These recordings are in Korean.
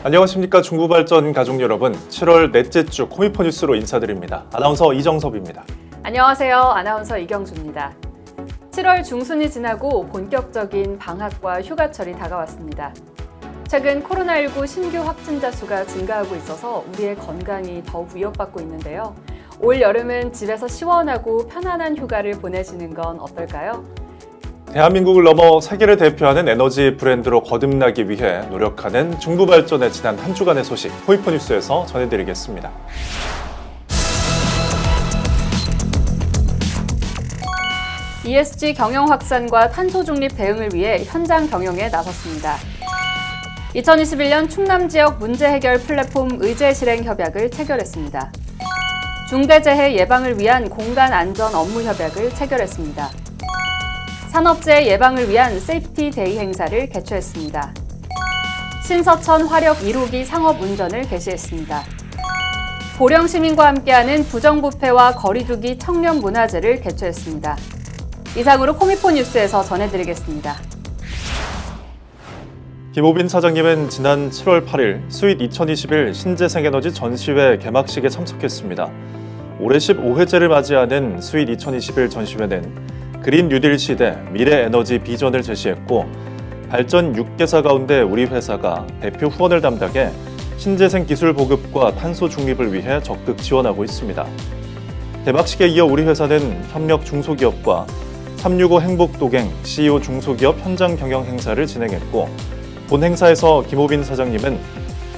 안녕하십니까 중부발전 가족 여러분. 7월 넷째 주 코미포 뉴스로 인사드립니다. 아나운서 이정섭입니다. 안녕하세요. 아나운서 이경주입니다. 7월 중순이 지나고 본격적인 방학과 휴가철이 다가왔습니다. 최근 코로나19 신규 확진자 수가 증가하고 있어서 우리의 건강이 더욱 위협받고 있는데요. 올 여름은 집에서 시원하고 편안한 휴가를 보내시는 건 어떨까요? 대한민국을 넘어 세계를 대표하는 에너지 브랜드로 거듭나기 위해 노력하는 중부발전의 지난 한 주간의 소식 코미포 뉴스에서 전해드리겠습니다. ESG 경영 확산과 탄소 중립 대응을 위해 현장 경영에 나섰습니다. 2021년 충남 지역 문제 해결 플랫폼 의제 실행 협약을 체결했습니다. 중대재해 예방을 위한 공간 안전 업무 협약을 체결했습니다. 산업재해 예방을 위한 세이프티 데이 행사를 개최했습니다. 신서천 화력 1호기 상업운전을 개시했습니다. 보령 시민과 함께하는 부정부패와 거리두기 청년 문화제를 개최했습니다. 이상으로 코미포 뉴스에서 전해드리겠습니다. 김호빈 사장님은 지난 7월 8일 스윗 2021 신재생에너지 전시회 개막식에 참석했습니다. 올해 15회째를 맞이하는 스윗 2021 전시회는 그린 뉴딜 시대 미래 에너지 비전을 제시했고 발전 6개사 가운데 우리 회사가 대표 후원을 담당해 신재생 기술 보급과 탄소 중립을 위해 적극 지원하고 있습니다. 개막식에 이어 우리 회사는 협력 중소기업과 365 행복도갱 CEO 중소기업 현장 경영 행사를 진행했고 본 행사에서 김호빈 사장님은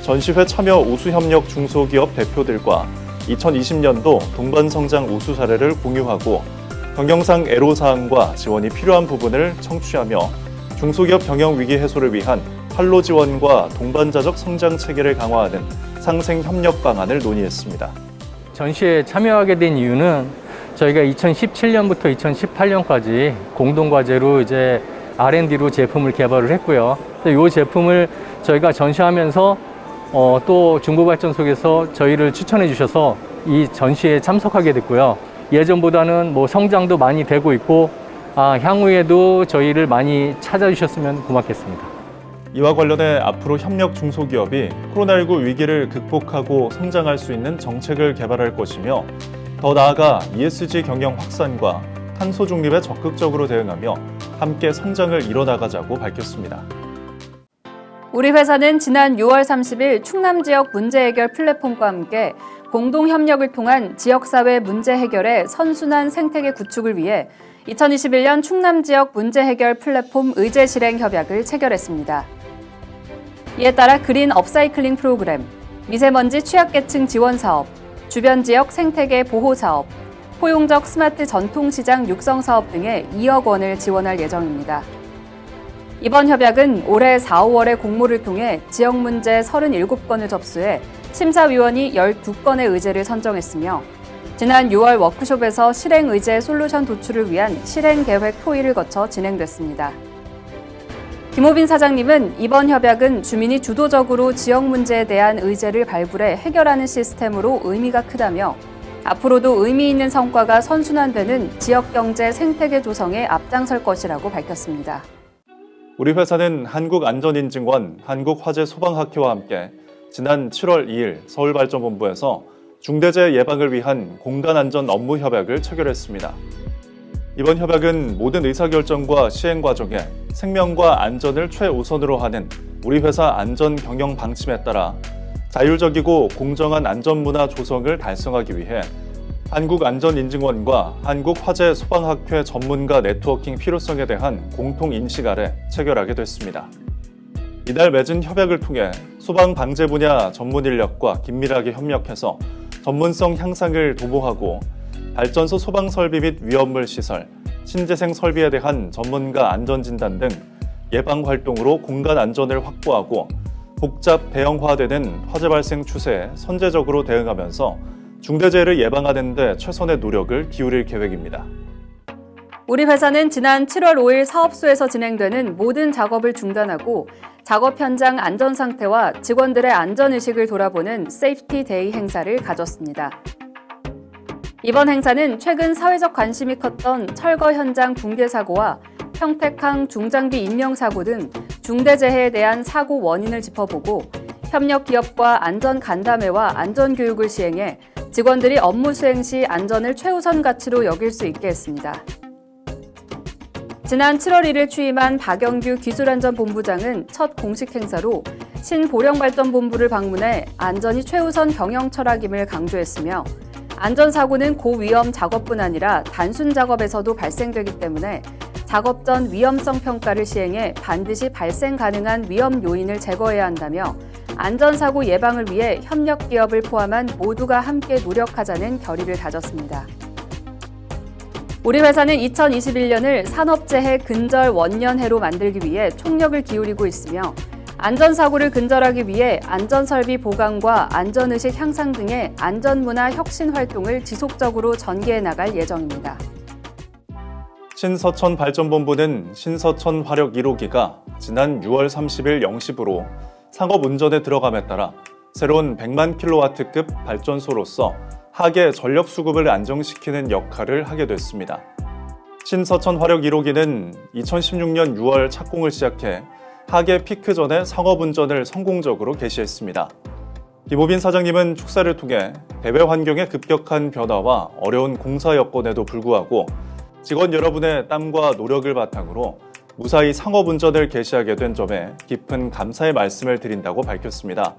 전시회 참여 우수협력 중소기업 대표들과 2020년도 동반성장 우수 사례를 공유하고 경영상 애로사항과 지원이 필요한 부분을 청취하며 중소기업 경영 위기 해소를 위한 활로 지원과 동반자적 성장 체계를 강화하는 상생 협력 방안을 논의했습니다. 전시회에 참여하게 된 이유는 저희가 2017년부터 2018년까지 공동과제로 이제 R&D로 제품을 개발을 했고요. 이 제품을 저희가 전시하면서 또 중부발전 속에서 저희를 추천해 주셔서 이 전시회에 참석하게 됐고요. 예전보다는 성장도 많이 되고 있고 향후에도 저희를 많이 찾아주셨으면 고맙겠습니다. 이와 관련해 앞으로 협력 중소기업이 코로나19 위기를 극복하고 성장할 수 있는 정책을 개발할 것이며 더 나아가 ESG 경영 확산과 탄소 중립에 적극적으로 대응하며 함께 성장을 이뤄나가자고 밝혔습니다. 우리 회사는 지난 6월 30일 충남 지역 문제 해결 플랫폼과 함께 공동 협력을 통한 지역사회 문제 해결의 선순환 생태계 구축을 위해 2021년 충남 지역 문제 해결 플랫폼 의제 실행 협약을 체결했습니다. 이에 따라 그린 업사이클링 프로그램, 미세먼지 취약계층 지원 사업, 주변 지역 생태계 보호 사업, 포용적 스마트 전통시장 육성 사업 등에 2억 원을 지원할 예정입니다. 이번 협약은 올해 4, 5월에 공모를 통해 지역 문제 37건을 접수해 심사위원이 12건의 의제를 선정했으며 지난 6월 워크숍에서 실행 의제 솔루션 도출을 위한 실행 계획 토의를 거쳐 진행됐습니다. 김호빈 사장님은 이번 협약은 주민이 주도적으로 지역 문제에 대한 의제를 발굴해 해결하는 시스템으로 의미가 크다며 앞으로도 의미 있는 성과가 선순환되는 지역 경제 생태계 조성에 앞장설 것이라고 밝혔습니다. 우리 회사는 한국안전인증원, 한국화재소방학회와 함께 지난 7월 2일 서울발전본부에서 중대재해 예방을 위한 공간안전 업무 협약을 체결했습니다. 이번 협약은 모든 의사결정과 시행 과정에 생명과 안전을 최우선으로 하는 우리 회사 안전 경영 방침에 따라 자율적이고 공정한 안전문화 조성을 달성하기 위해 한국안전인증원과 한국화재소방학회 전문가 네트워킹 필요성에 대한 공통인식 아래 체결하게 됐습니다. 이날 맺은 협약을 통해 소방 방재 분야 전문 인력과 긴밀하게 협력해서 전문성 향상을 도모하고 발전소 소방 설비 및 위험물 시설, 신재생 설비에 대한 전문가 안전 진단 등 예방 활동으로 공간 안전을 확보하고 복잡 대형화되는 화재 발생 추세에 선제적으로 대응하면서 중대재해를 예방하는 데 최선의 노력을 기울일 계획입니다. 우리 회사는 지난 7월 5일 사업소에서 진행되는 모든 작업을 중단하고 작업 현장 안전 상태와 직원들의 안전의식을 돌아보는 세이프티 데이 행사를 가졌습니다. 이번 행사는 최근 사회적 관심이 컸던 철거 현장 붕괴 사고와 평택항 중장비 인명 사고 등 중대재해에 대한 사고 원인을 짚어보고 협력 기업과 안전 간담회와 안전 교육을 시행해 직원들이 업무 수행 시 안전을 최우선 가치로 여길 수 있게 했습니다. 지난 7월 1일 취임한 박영규 기술안전본부장은 첫 공식 행사로 신보령발전본부를 방문해 안전이 최우선 경영 철학임을 강조했으며 안전사고는 고위험 작업뿐 아니라 단순 작업에서도 발생되기 때문에 작업 전 위험성 평가를 시행해 반드시 발생 가능한 위험 요인을 제거해야 한다며 안전사고 예방을 위해 협력 기업을 포함한 모두가 함께 노력하자는 결의를 다졌습니다. 우리 회사는 2021년을 산업재해 근절 원년해로 만들기 위해 총력을 기울이고 있으며 안전사고를 근절하기 위해 안전설비 보강과 안전의식 향상 등의 안전문화 혁신 활동을 지속적으로 전개해 나갈 예정입니다. 신서천 발전본부는 신서천 화력 1호기가 지난 6월 30일 0시부로 상업운전에 들어감에 따라 새로운 100만 킬로와트급 발전소로서 하계 전력 수급을 안정시키는 역할을 하게 됐습니다. 신서천 화력 1호기는 2016년 6월 착공을 시작해 하계 피크 전에 상업운전을 성공적으로 개시했습니다. 김호빈 사장님은 축사를 통해 대외 환경의 급격한 변화와 어려운 공사 여건에도 불구하고 직원 여러분의 땀과 노력을 바탕으로 무사히 상업운전을 개시하게 된 점에 깊은 감사의 말씀을 드린다고 밝혔습니다.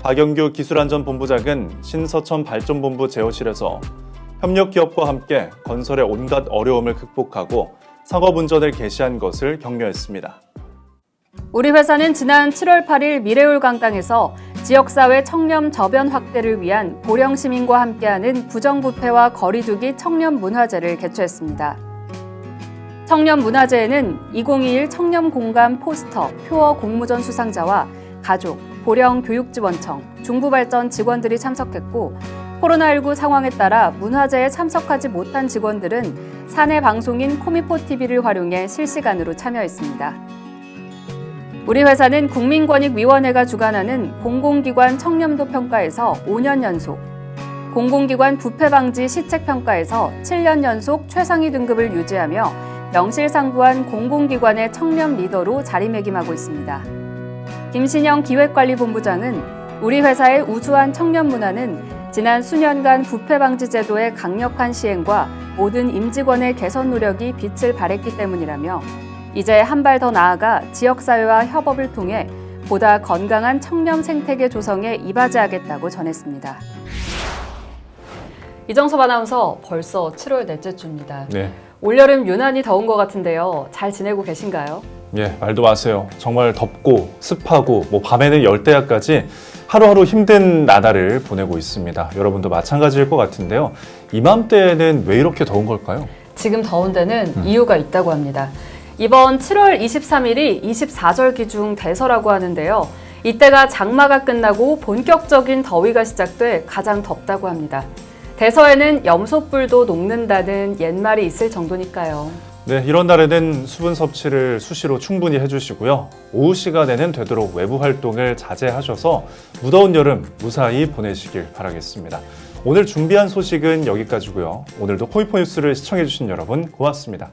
박영규 기술안전본부장은 신서천 발전본부 제어실에서 협력기업과 함께 건설의 온갖 어려움을 극복하고 상업운전을 개시한 것을 격려했습니다. 우리 회사는 지난 7월 8일 미래울 강당에서 지역사회 청렴 저변 확대를 위한 보령 시민과 함께하는 부정부패와 거리두기 청렴문화제를 개최했습니다. 청렴문화제에는 2021 청렴공감 포스터, 표어 공모전 수상자와 가족, 보령 교육지원청, 중부발전 직원들이 참석했고 코로나19 상황에 따라 문화제에 참석하지 못한 직원들은 사내 방송인 코미포TV를 활용해 실시간으로 참여했습니다. 우리 회사는 국민권익위원회가 주관하는 공공기관 청렴도 평가에서 5년 연속, 공공기관 부패방지 시책평가에서 7년 연속 최상위 등급을 유지하며 명실상부한 공공기관의 청렴 리더로 자리매김하고 있습니다. 김신영 기획관리본부장은 우리 회사의 우수한 청렴 문화는 지난 수년간 부패방지 제도의 강력한 시행과 모든 임직원의 개선 노력이 빛을 발했기 때문이라며 이제 한 발 더 나아가 지역사회와 협업을 통해 보다 건강한 청렴 생태계 조성에 이바지하겠다고 전했습니다. 이정섭 아나운서, 벌써 7월 넷째 주입니다. 네. 올여름 유난히 더운 것 같은데요. 잘 지내고 계신가요? 예, 말도 마세요. 정말 덥고 습하고 밤에는 열대야까지 하루하루 힘든 나날을 보내고 있습니다. 여러분도 마찬가지일 것 같은데요. 이맘때에는 왜 이렇게 더운 걸까요? 지금 더운 데는 이유가 있다고 합니다. 이번 7월 23일이 24절기 중 대서라고 하는데요. 이때가 장마가 끝나고 본격적인 더위가 시작돼 가장 덥다고 합니다. 대서에는 염소뿔도 녹는다는 옛말이 있을 정도니까요. 네, 이런 날에는 수분 섭취를 수시로 충분히 해주시고요. 오후 시간에는 되도록 외부 활동을 자제하셔서 무더운 여름 무사히 보내시길 바라겠습니다. 오늘 준비한 소식은 여기까지고요. 오늘도 코미포 뉴스를 시청해주신 여러분 고맙습니다.